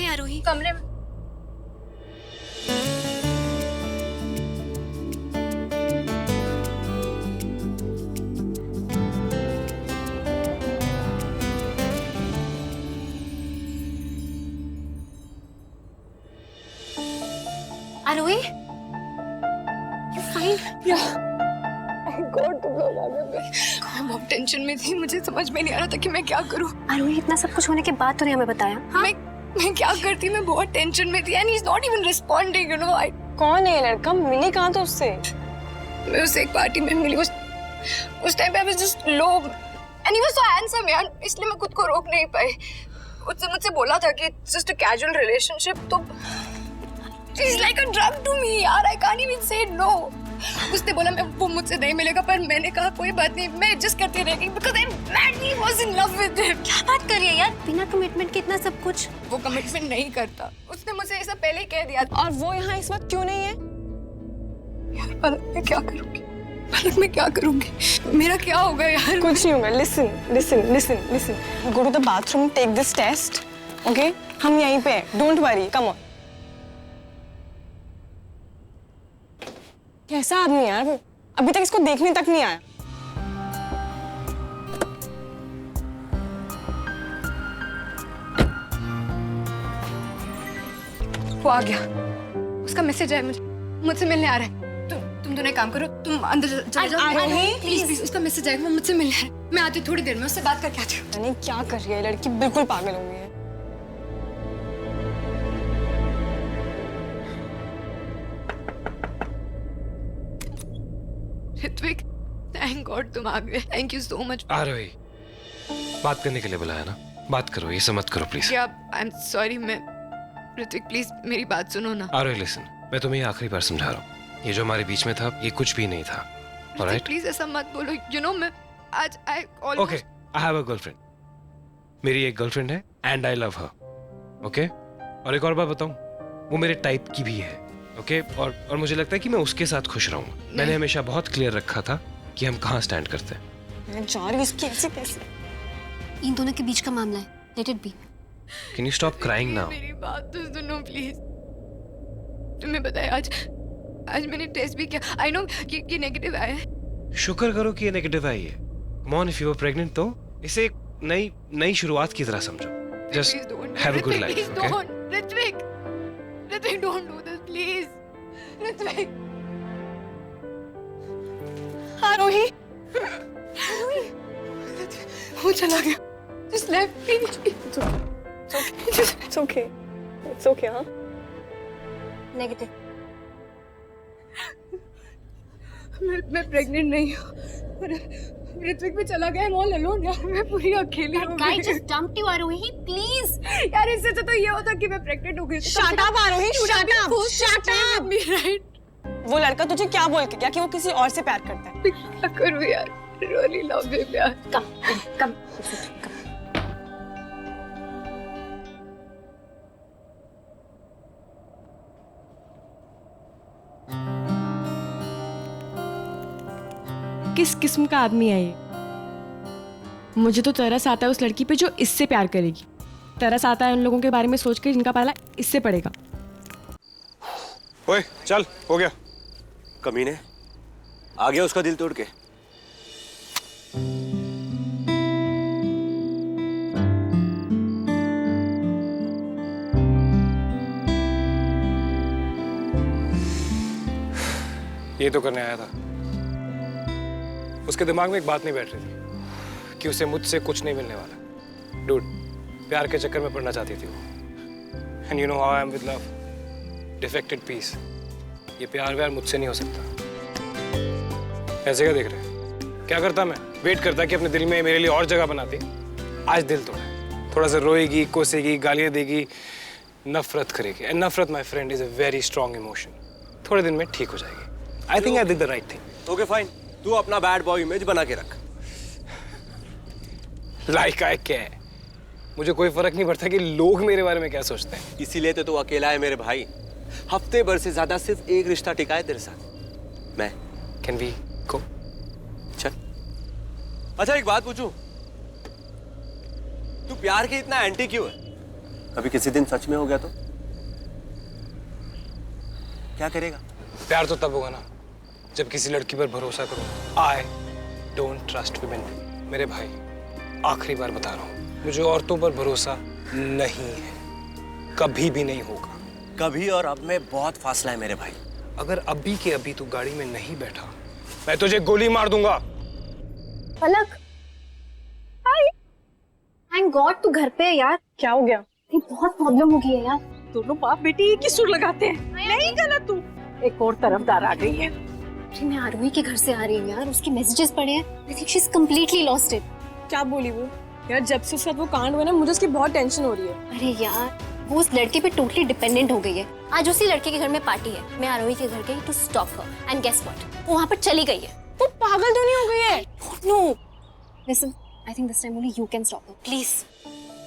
आरोही? कमरे में। आरोही, you fine? God तुम लोग आ गए। मैं बहुत टेंशन में थी, मुझे समझ में नहीं आ रहा था कि मैं क्या करूं। आरोही, इतना सब कुछ होने के बाद तूने हमें बताया? हाँ? मैं क्या करती, मैं बहुत टेंशन में थी and he is not even responding, you know. I कौन है ये लड़का? मिली कहाँ तो उससे? मैं उससे एक पार्टी में मिली। उस टाइम पे I was just low and he was so handsome यार, इसलिए मैं खुद को रोक नहीं पाई। उसने मुझसे बोला था कि it's just a casual relationship, तो it's like a drug to me यार, I can't even say no. उसने बोला मैं वो मुझसे नहीं मिलेगा, पर मैंने कहा कोई बात नहीं, मैं एडजस्ट करती रहेगी because I madly was in love with him. क्या बात कर रही है यार, बिना कमिटमेंट के इतना सब कुछ? वो कमिटमेंट नहीं करता, उसने मुझे ये सब पहले ही कह दिया था। और वो यहाँ इस वक्त क्यों नहीं है? यार पलक मैं क्या करूंगी, पलक मैं क्या करूंगी, मेरा क्या होगा यार? कुछ नहीं होगा। Listen go to the bathroom, take this test, okay? हम यहीं पे हैं, डोंट वरी, कम ऑन। कैसा आदमी यार वो, अभी तक इसको देखने तक नहीं आया। वो आ गया, उसका मैसेज है, मुझसे मिलने आ रहा है। तुम दोनों एक काम करो, तुम अंदर चले जाओ। आरोही, प्लीज, उसका मैसेज आएगा, वो मुझसे मिलने आ रहा है। मैं आती हूँ थोड़ी देर में, उससे बात करके आती हूँ। नहीं क्या कर रही है लड़की, बिल्कुल पागल हो गई है। ऋत्विक, थैंक गॉड तुम आ गए, थैंक यू सो मच। आरोही, बात करने के लिए बुलाया ना, बात करो, ये सब मत करो प्लीज। या आई एम सॉरी, मैं ऋत्विक प्लीज मेरी बात सुनो ना। आरोही लिसन, मैं तुम्हें आखिरी बार समझा रहा हूँ, ये जो हमारे बीच में था ये कुछ भी नहीं था। ऑलराइट? प्लीज ऐसा मत बोलो, यू नो मैं आज I okay, I have a girlfriend. मेरी एक गर्लफ्रेंड है and I love her, okay? और एक और बात बताऊं, वो मेरे टाइप की भी है, ओके? और मुझे लगता है कि मैं उसके साथ खुश रहूंगा। मैंने हमेशा बहुत क्लियर रखा था कि हम कहाँ स्टैंड करते हैं। मैं जा रही हूँ, इसकी ऐसे कैसे? इन दोनों के बीच का मामला है, let it be. Can you stop crying now? मेरी बात तो सुनो प्लीज। तुम्हें बताया आज मैंने टेस्ट भी किया, आई नो कि नेगेटिव आया है। शुक्र करो कि ये नेगेटिव आई है। Come on, if you are pregnant तो इसे एक नई शुरुआत की तरह समझो। Just have a good life, okay? Ritvik don't do this please. Ritvik, Arohi, वो चला गया, just left me. it's okay, हाँ? नेगेटिव। मैं प्रेग्नेंट नहीं हूँ। ऋत्विक भी चला गया, I'm all alone यार, मैं पूरी अकेली हो Guy गई। just dumped you, Aarohi, please. यार इससे तो ये होता कि मैं प्रेग्नेंट हो गई। Shut up, आरोही, shut up. राइट? वो लड़का तुझे क्या बोल के गया कि वो किसी और से प्यार करता है? क्या करूँ यार, really love him यार। कम। किस किस्म का आदमी है ये? मुझे तो तरस आता है उस लड़की पे जो इससे प्यार करेगी। तरस आता है उन लोगों के बारे में सोच के जिनका पाला इससे पड़ेगा। ओए चल, हो गया। कमीने, आ गया उसका दिल तोड़ के। ये तो करने आया था। उसके दिमाग में एक बात नहीं बैठ रही थी कि उसे मुझसे कुछ नहीं मिलने वाला। डूड, प्यार के चक्कर में पड़ना चाहती थी वो। And you know how I am with love, defected piece. ये प्यार व्यार मुझसे नहीं हो सकता। ऐसे क्या देख रहे हैं? क्या करता मैं? वेट करता कि अपने दिल में मेरे लिए और जगह बनाती। आज दिल तोड़ा, थोड़ा सा रोएगी, कोसेगी, गालियां देगी, नफरत करेगी। एंड नफरत my friend is a very strong emotion. थोड़े दिन में ठीक हो जाएगी। I think I did the right thing. Okay fine, तू अपना बैड बॉय इमेज बना के रख। लाइक आई क्या है, मुझे कोई फर्क नहीं पड़ता कि लोग मेरे बारे में क्या सोचते हैं। इसीलिए तो तू अकेला है मेरे भाई। हफ्ते भर से ज्यादा सिर्फ एक रिश्ता टिका है तेरे साथ, मैं। Can we go? चल। अच्छा एक बात पूछूं, तू प्यार के इतना एंटी क्यों है? कभी किसी दिन सच में हो गया तो क्या करेगा? प्यार तो तब होगा ना जब किसी लड़की पर भरोसा करो। I don't trust women. मेरे भाई, आखिरी बार बता रहा हूँ, मुझे औरतों पर भरोसा नहीं है, कभी भी नहीं होगा। कभी और अब में बहुत फासला है मेरे भाई। अगर अभी के अभी तू गाड़ी में नहीं बैठा, मैं तुझे गोली मार दूंगा। पलक, हाय, थैंक गॉड तू घर पे है यार। क्या हो गया? ये बहुत प्रॉब्लम हो गई है यार। दोनों बाप बेटी एक ही सुर लगाते हैं। नहीं गलत तू। एक और तरफदार आ गई है। अरे मैं आरोही के घर से आ रही हूँ यार, उसके मैसेजेस पढ़े हैं। I think she is completely lost it. क्या बोली वो? यार जब से उसके साथ वो कांड हुआ ना, मुझे उसकी बहुत टेंशन हो रही है। अरे यार, वो उस लड़के पे टोटली डिपेंडेंट हो गई है। आज उसी लड़के के घर में पार्टी है। मैं आरोही के घर गई to stop her and guess what, वो वहाँ पर चली गई है। वो पागल तो नहीं हो गई है? No listen, I think this time only you can stop her please.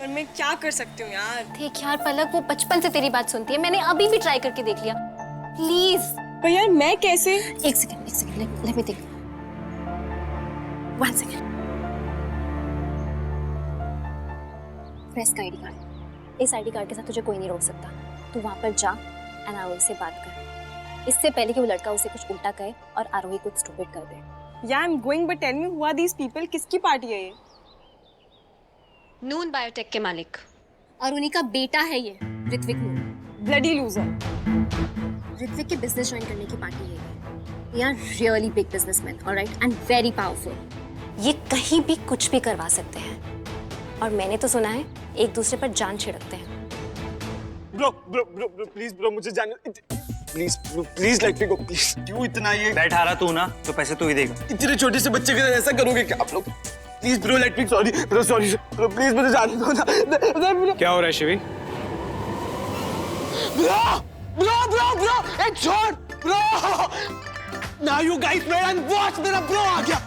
पर मैं क्या कर सकती हूँ यार? देख यार पलक, वो बचपन से तेरी बात सुनती है। मैंने अभी भी ट्राई करके देख लिया। प्लीज। पर यार मैं कैसे? एक second, let me think. 1 second. Press का आईडी कार्ड। इस आईडी कार्ड के साथ तुझे कोई नहीं रोक सकता। तू वहां पर जा एंड आरोही से बात कर, इससे पहले कि वो लड़का उसे कुछ उल्टा कहे और आरोही कुछ स्टूपिड कर दे। या I am going, but tell me who are these people? किसकी पार्टी है ये? नून बायोटेक के मालिक और उन्हीं का बेटा है ये, ऋत्विक नून। Bloody loser. ऋत्विक के बिजनेस ज्वाइन करने की पार्टी है ये। They are really big businessmen, all right, and very powerful. ये कहीं भी कुछ भी करवा सकते हैं और मैंने तो सुना है एक दूसरे पर जान छिड़कते हैं। ब्रो प्लीज ब्रो, मुझे जाने please let me go please. क्यों इतना ये बैठा रहा तू ना, तो पैसे तू ही देगा। इतने छोटे से बच्चे के साथ ऐसा करोगे क्या आप लोग? Please bro let me, sorry bro please मुझे जाने दो ना। क्या हो रहा है शिवी? ब्रो एक छोड़ bro. Now you guys wait and watch, मेरा ब्रो आ गया।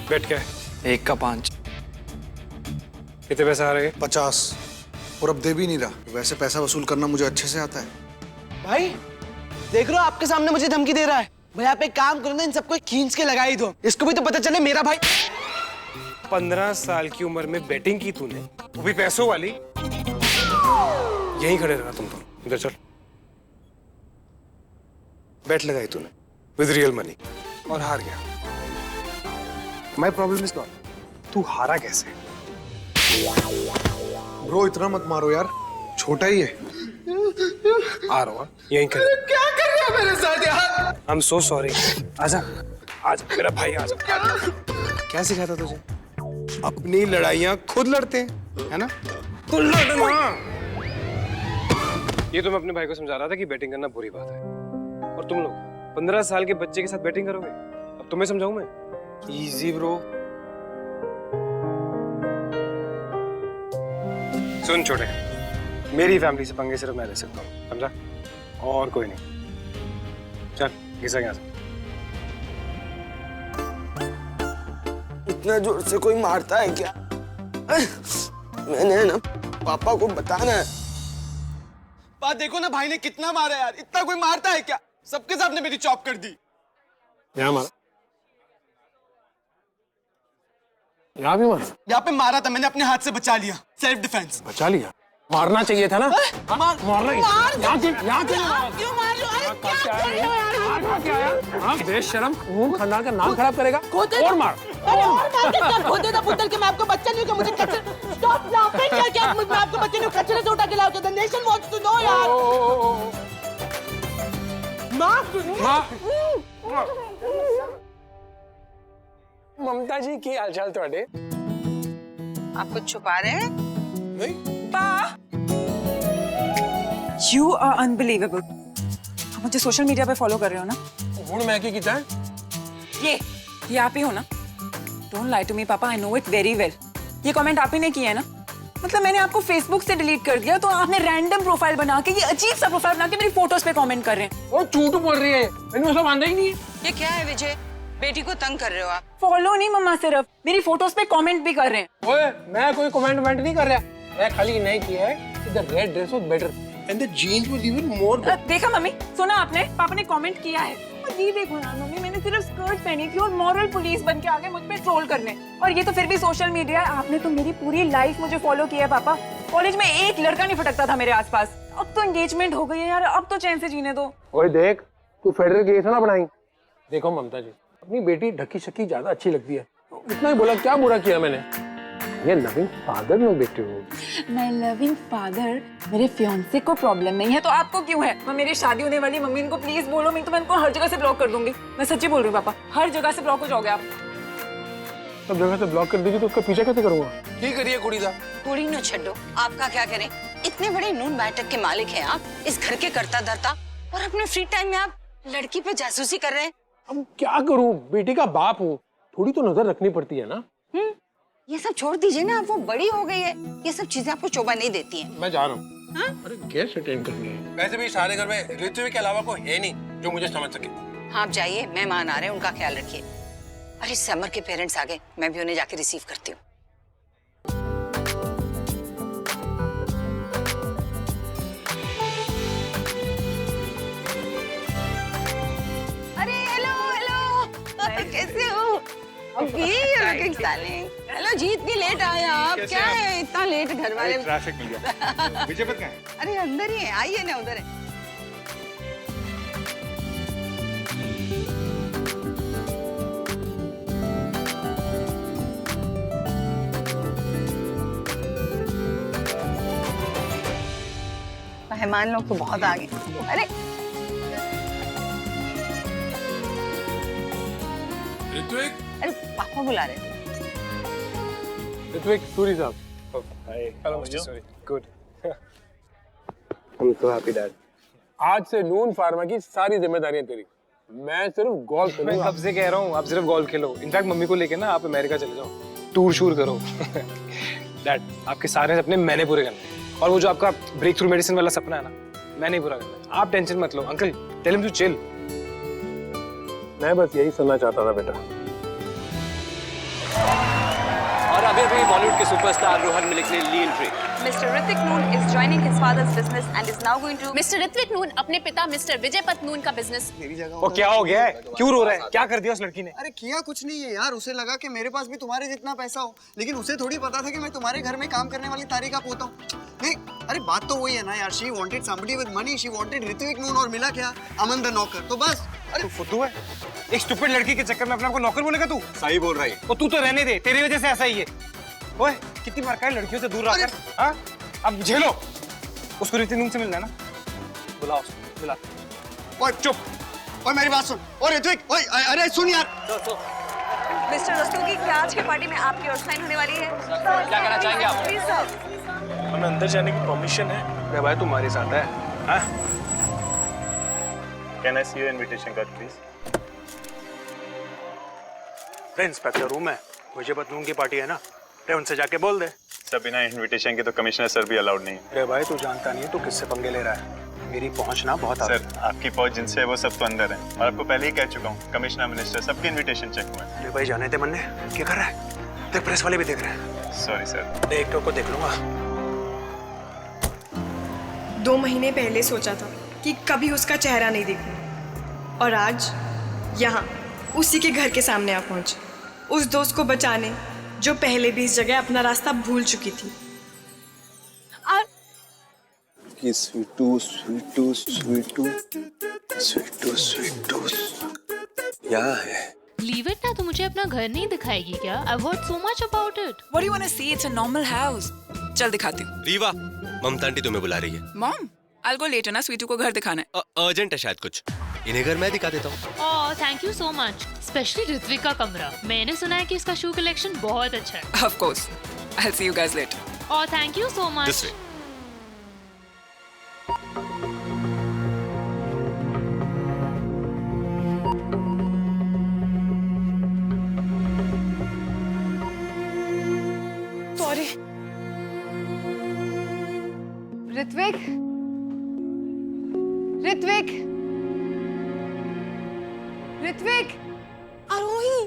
बैठ के 1 का 5। कितने पैसे आ रहे हैं? 50 और अब दे भी नहीं रहा। वैसे पैसा वसूल करना मुझे अच्छे से आता है। भाई देख रहे हो, आपके सामने मुझे धमकी दे रहा है। भाई आप एक काम करो ना, इन सबको खींच के लगा ही दो, इसको भी तो पता चले मेरा भाई। 15 साल की उम्र में बेटिंग की तूने, वो भी पैसों वाली। यहीं खड़े रहना तुम तो, इधर चल। बेट लगाई तूने विद रियल मनी और हार गया। माय प्रॉब्लम इज नॉट तू हारा कैसे। ब्रो इतना मत मारो यार, छोटा ही है। आ रहा हूँ, यहीं खड़े। क्या कर रहे हो मेरे साथ यार? I am so sorry. आजा आजा मेरा भाई, आजा। क्या सिखाता तुझे? अपनी लड़ाइयाँ खुद लड़ते हैं, है ना? खुद लड़ना। ये तो मैं अपने भाई को समझा रहा था कि बैटिंग करना बुरी बात है, और तुम लोग 15 साल के बच्चे के साथ बैटिंग करोगे। अब तुम्हें समझाऊं मैं? Easy bro. सुन छोटे, मेरी फैमिली से पंगे सिर्फ मैं ले सकता हूँ, समझा? और कोई नहीं। चल घिसा यहाँ से। इतना जोर से कोई मारता है क्या? मैंने ना पापा को बताना है। बात देखो ना, भाई ने कितना मारा यार। इतना कोई मारता है क्या? सबके सामने मेरी चॉप कर दी। यहाँ मारा, यहाँ भी मारा। यहाँ पे मारा था, मैंने अपने हाथ से बचा लिया, सेल्फ डिफेंस। बचा लिया? मारना चाहिए था ना। मारना क्यों मार रहे हो? क्या कर रहे हो यार? हाँ, बेशरम, खानदान का नाम खराब करेगा। और मार। खोदे था पुतल के, मैं आपको बच्चा नहीं हूँ, मुझे स्टॉप लाफिंग करके आप मैं आपको बच्चे ने कचरे से उठा के लाओ। The nation wants to know यार। ममता जी की हालचाल थोड़े? आप कुछ छुपा रहे हैं? नहीं। You are unbelievable. आप मुझे सोशल मीडिया पे फॉलो कर रहे हो ना? हुण मैं की कीता? ये आप ही हो ना? Don't lie to me, पापा. I know it very well. ये कमेंट आप ही ने किया है ना? मतलब मैंने आपको फेसबुक से डिलीट कर दिया, तो आपने रैंडम प्रोफाइल बना के, ये अजीब सा प्रोफाइल बना के मेरी फोटोज पे कमेंट कर रहे हैं। वो झूठ बोल रही है, मैंने उसको बांधा ही नहीं है। ये क्या है विजय? बेटी को तंग कर रहे हो आप? फॉलो नहीं मम्मा, सिर्फ मेरी फोटोज पे कमेंट भी कर रहे हैं। ओए, मैं कोई कमेंट नहीं कर रहा। मैं खाली नहीं किया है, the red dress was better and the jeans was even more. देखा मम्मी, सुना आपने? पापा ने कमेंट किया है। मम्मा ये देखो ना मम्मी, मैंने सिर्फ स्कर्ट पहनी थी और मॉरल पुलिस बन के आ गए मुझ पे ट्रोल करने। और ये तो फिर भी सोशल मीडिया है, आपने तो मेरी पूरी लाइफ मुझे फॉलो किया है पापा। कॉलेज में एक लड़का नहीं फटकता था मेरे आसपास। अब तो एंगेजमेंट हो गई है यार, अब तो चैन से जीने दो। ओए देख, तू फेडरल केस ना बनाई। देखो ममता जी, अपनी बेटी ढकी शकी ज्यादा अच्छी लगती है, तो इतना ही बोला, क्या बुरा किया मैंने? ये लविंग फादर लोग बेटे हो। मैं लविंग फादर, मेरे फियांसे को प्रॉब्लम नहीं है तो आपको क्यों है? मैं मेरी शादी होने वाली मम्मी, इनको प्लीज बोलो, मैं तो मैं इनको हर जगह से ब्लॉक कर दूंगी। मैं सच्ची बोल रही हूँ पापा, हर जगह से ब्लॉक हो जाओगे आप। सब जगह से ब्लॉक कर दीजिए तो उसका पीछा कैसे करूंगा? ठीक करिए कुड़ी दा। कुड़ी न छड्डो, आपका क्या करें? इतने बड़े नून बैठक के मालिक हैं आप, इस घर के करता धरता, और अपने फ्री टाइम में आप लड़की पे जासूसी कर रहे हैं। अब क्या करूं, बेटी का बाप हूँ, थोड़ी तो नजर रखनी पड़ती है ना। ये सब छोड़ दीजिए ना, आप वो बड़ी हो गई है, ये सब चीजें आपको शोभा नहीं देती हैं। मैं जा रहा हूँ। अरे गेस्ट अटेंड करनी है। वैसे भी सारे घर में ऋतु के अलावा कोई है नहीं जो मुझे समझ सके। आप जाइए, मेहमान आ रहे हैं, उनका ख्याल रखिए। अरे समर के पेरेंट्स आ गए, मैं भी उन्हें जाके रिसीव करती हूँ। अरे हेलो हेलो, कैसे हो? हेलो जी, इतनी लेट आए आप? क्या है इतना लेट? घर वाले ट्रैफिक मिल गया। विजय पत कहाँ है? अरे अंदर ही है, आइए ना, उधर है। मेहमान लोग तो बहुत आ गए। अरे ऋत्विक, अरे पापा बुला रहे थे। ऋत्विक, सूरी साहब। Hello mister Suri, good. I'm so happy dad. आज से नून फार्मा की सारी जिम्मेदारियां तेरी। मैं सिर्फ गोल्फ मैं खेलूंगा। कब से कह रहा हूँ आप सिर्फ गोल्फ खेलो। इनफैक्ट मम्मी को लेके ना आप अमेरिका चले जाओ, टूर शूर करो। डैड, आपके सारे सपने मैंने पूरे करने हैं, और वो जो आपका ब्रेक थ्रू मेडिसिन वाला सपना है ना, मैंने ही पूरा करना है। आप टेंशन मत लो uncle, tell him to chill. मैं बस यही सुनना चाहता था बेटा। और अभी भी बॉलीवुड के सुपरस्टार रोहन मलिक ने ली entry. Mr. Hrithik Noon is joining his father's business and is now going to. Mister Ritvik Noon अपने पिता मिस्टर विजय पत नून का बिजनेस। वो क्या हो गया है? क्यों रो रहा है? क्या कर दिया उस लड़की ने? अरे किया कुछ नहीं है यार, उसे लगा कि मेरे पास भी तुम्हारे जितना पैसा हो, लेकिन उसे थोड़ी पता था कि मैं तुम्हारे घर में काम करने वाली तारी का पोता हूँ। नहीं, अरे बात तो वही है ना यार, she wanted somebody with money, she wanted Ritvik Noon, और मिला क्या? अमन द नौकर। तो बस। तू फुद्दू है? एक स्टूपिड लड़की के चक्कर में अपने आप को नौकर बोलेगा तू? सही बोल रहा है। और तू तो रहने दे, तेरी वजह से ऐसा ही है। ओए, कितनी बार कहा है लड़कियों से दूर रहकर? हाँ? अब झेलो। उसको ऋतिक नून से मिलना है ना? बुलाओ उसको, बुला। ओए चुप, ओए मेरी बात सुन। ओए ऋत्विक, ओए अरे सुन यार। Mr. Rastogi, क्या आज की पार्टी में आपकी और साइन होने वाली है? क्या करना चाहेंगे आप? Please sir. हमें अंदर जाने की परमिशन है। अरे भाई तुम्हारे साथ है। हाँ? Can I see your invitation card, please? Inspector हूँ मैं, विजय पत नून की पार्टी है ना, अरे उनसे जाके बोल दे। सर बिना इनविटेशन के तो कमिश्नर सर भी अलाउड नहीं है। अरे भाई तू जानता नहीं है तू किससे पंगे ले रहा है, मेरी पहुंचना बहुत आसान सर आपकी पहुंच जिनसे है वो सब तो अंदर है, और आपको पहले ही कह चुका हूँ, कमिश्नर मिनिस्टर सबके इनविटेशन चेक हुए। है। भाई जाने दे मन्ने, क्या कर रहा है? देख प्रेस वाले भी देख रहे हैं। Sorry sir. देख तो को देख लूंगा। 2 महीने पहले सोचा था कि कभी उसका चेहरा नहीं देखूं, और आज यहाँ उसी के घर के सामने आ पहुंचे, उस दोस्त को बचाने जो पहले भी इस जगह अपना रास्ता भूल चुकी थी। कि स्वीटू स्वीटू स्वीटू स्वीटू स्वीटू क्या है? लीव इट ना, तो मुझे अपना घर नहीं दिखाएगी क्या? I've heard so much about it. What do you want to see? It's a normal house. चल दिखाती हूँ। रीवा, ममता आंटी तुम्हें बुला रही है। Mom, I'll go later ना, स्वीटू को घर दिखाना है। अर्जेंट है शायद कुछ, इन्हें घर मैं दिखा देता हूँ। Oh, thank you so much. Especially Ritwik का कमरा, मैंने सुना है कि इसका शू कलेक्शन बहुत अच्छा है। Of course. I'll see you guys later. Oh, thank you so much. This way. Sorry Ritvik, Ritvik, Ritvik. Arohi,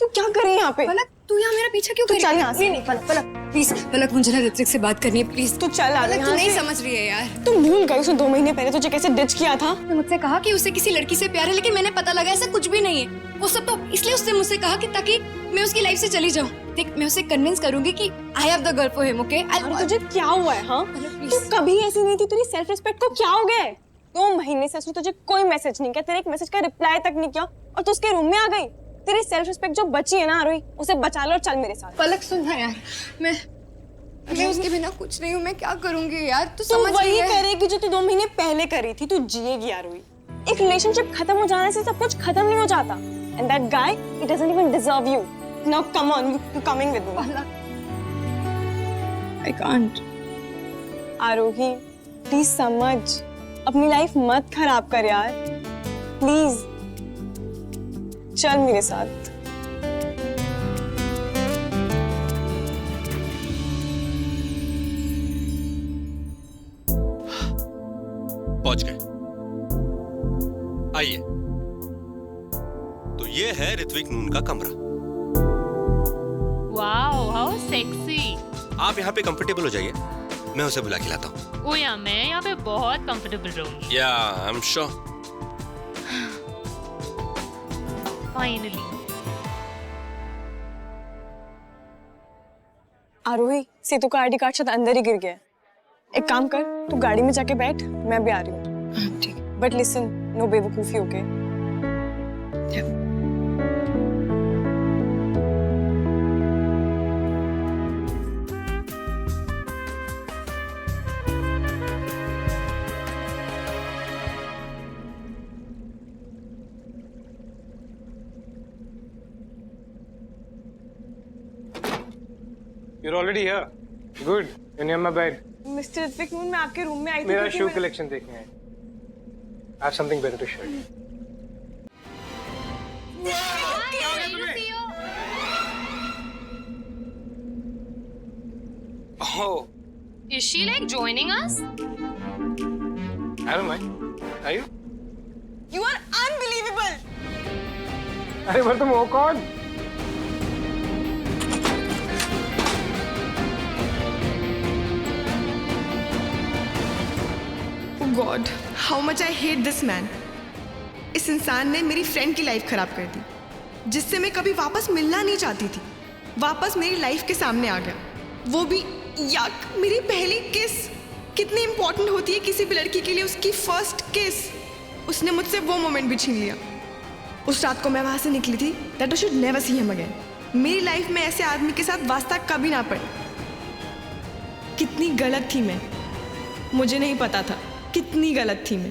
तू क्या कर रही है यहाँ पे? पलक, तू यहाँ मेरा पीछा क्यों कर रही है? चल यहाँ से। नहीं, पलक, प्लीज पलक, मुझे ना ऋत्विक से बात करनी है प्लीज। तू चल पलक, तू नहीं समझ रही है यार। तू भूल गई उसने 2 महीने पहले तुझे कैसे डिच किया था। मुझसे कहा कि उसे किसी लड़की से प्यार है, लेकिन मैंने पता लगा ऐसा कुछ भी नहीं है। वो सब तो इसलिए उसने मुझसे कहा कि ताकि मैं उसकी लाइफ से चली जाऊं। देख, मैं उसे कन्विंस करूंगी कि I have the girl for him, okay? तुझे क्या हुआ है? हाँ, तू कभी ऐसी नहीं थी। तेरी सेल्फ रिस्पेक्ट को क्या हो गया है? 2 महीने से उसने तुझे कोई मैसेज नहीं किया, तेरे एक मैसेज का रिप्लाई तक नहीं किया, और तू उसके रूम में आ गई। तेरी सेल्फ रिस्पेक्ट जो बची है ना आरोही, उसे बचा लो और चल मेरे साथ। पलक सुन ना यार, मैं उसके बिना कुछ नहीं हूँ। मैं क्या करूंगी यार? तू समझ रही है? वही करेगी जो तू 2 महीने पहले करी थी। तू जिएगी आरोही। एक रिलेशनशिप खत्म हो जाने से सब कुछ खत्म नहीं हो जाता। And that guy, he doesn't even deserve you. Now come on, you coming with me? I can't. Aarohi please समझ, अपनी लाइफ मत खराब कर यार, प्लीज चल मेरे साथ। पहुंच गए। आइए। तो ये है ऋत्विक नून का कमरा। Wow, how sexy. आप यहाँ पे कंफर्टेबल हो जाइए, मैं उसे बुला के लाता हूँ। ओ या, मैं यहाँ पे बहुत कंफर्टेबल रहूंगी। या, आई एम श्योर। फाइनली। आरोही, सेतु का आईडी कार्ड शायद अंदर ही गिर गया है। एक काम कर, तू गाड़ी में जाके बैठ, मैं भी आ रही हूँ। ठीक। बट लिसन, नो बेवकूफी, okay? You're already here. Good. You're near my bed. Mister Ritvik Noon, मैं आपके रूम में आई थी। मेरा शू कलेक्शन देखने आए। I have something better to show you. Oh. Is she like joining us? I don't mind. Are you? You are unbelievable. अरे पर तुम हो कौन? God, how much I hate this man. इस इंसान ने मेरी फ्रेंड की लाइफ खराब कर दी, जिससे मैं कभी वापस मिलना नहीं चाहती थी। वापस मेरी लाइफ के सामने आ गया, वो भी याक, मेरी पहली किस। कितनी इंपॉर्टेंट होती है किसी भी लड़की के लिए उसकी फर्स्ट किस। उसने मुझसे वो मोमेंट भी छीन लिया। उस रात को मैं वहां से निकली थी that I should never see him again. मेरी लाइफ में ऐसे आदमी के साथ वास्ता कभी ना पड़े। कितनी गलत थी मैं, मुझे नहीं पता था कितनी गलत थी मैं।